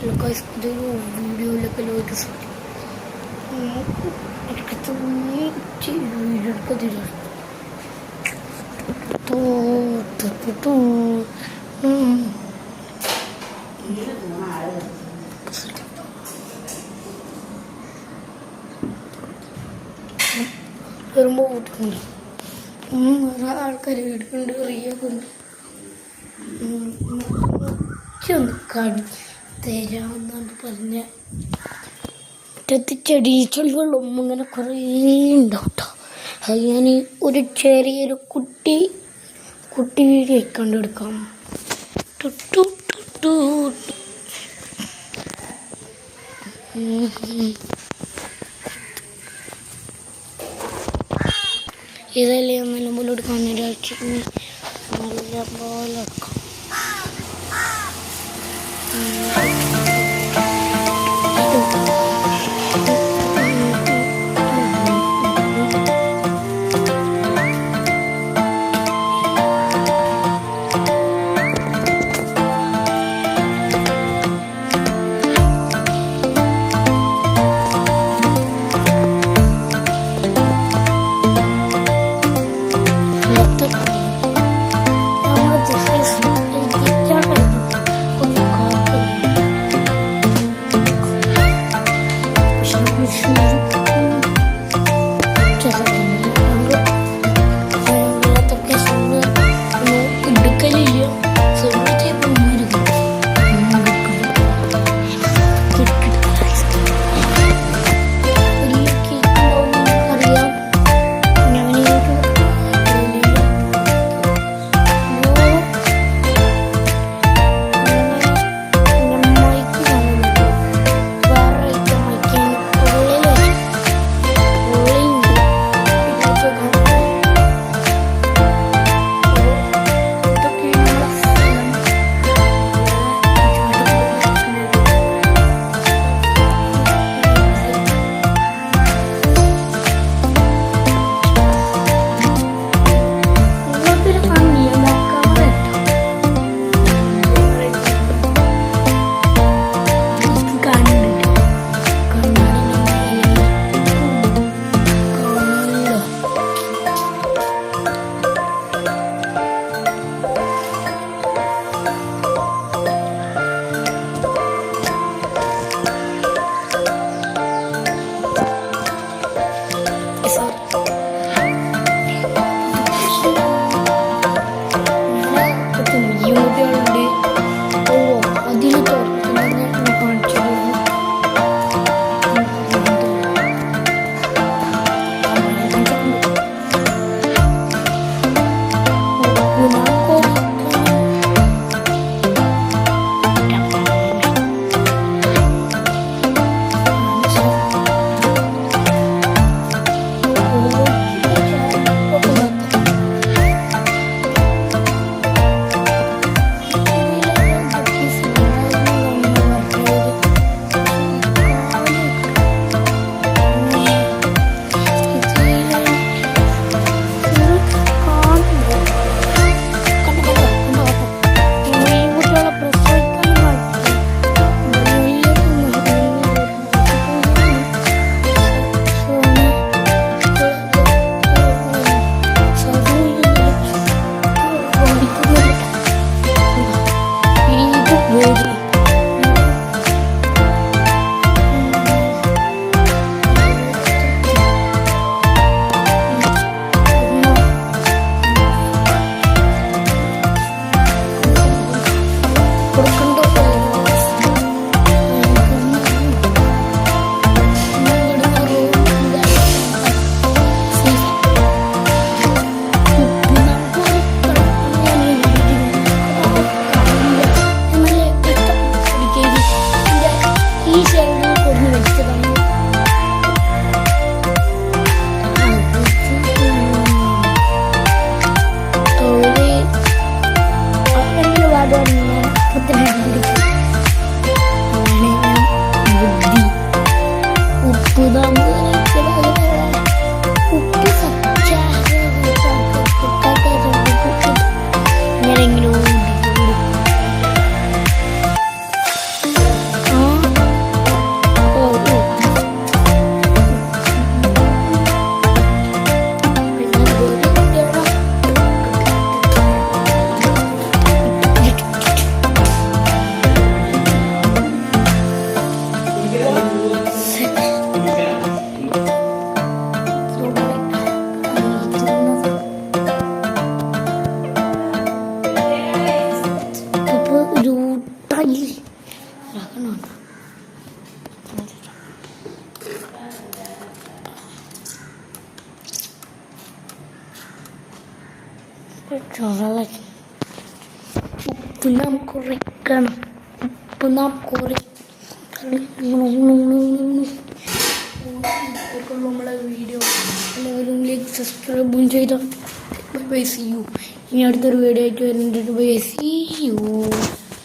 ഇതൊരു വീഡിയോയിലൊക്കെ ലോട്ട് എനിക്ക് തോന്നിയിട്ട് വീഡിയോ എടുക്കത്തില്ല. വരുമ്പോൾ കൂട്ടുന്നുണ്ട് വേറെ ആൾക്കാർ വീടുണ്ട് റിയൊക്കെ ഉണ്ട്. ഒന്ന് കടു തരാമെന്നാണ് പറഞ്ഞ മുറ്റത്ത് ചെടിച്ചെടികളും ഇങ്ങനെ കുറേ ഉണ്ടാവും കേട്ടോ. അത് ഞാൻ ഒരു ചെറിയൊരു കുട്ടി വീഡിയോ കണ്ടെടുക്കാം. ഇതല്ലേ നല്ല പോലെ എടുക്കാൻ വിചാരിച്ചു. നല്ല പോലെ എടുക്കാം. This is കാരണം ഇപ്പം നാം കുറേ നമ്മളെ വീഡിയോ എല്ലാവരും ലൈക്ക് സബ്സ്ക്രൈബും ചെയ്തോ. Bye bye, see you. ഇനി അടുത്തൊരു വീഡിയോ ആയിട്ട് വരുന്നുണ്ട്. Bye, see U.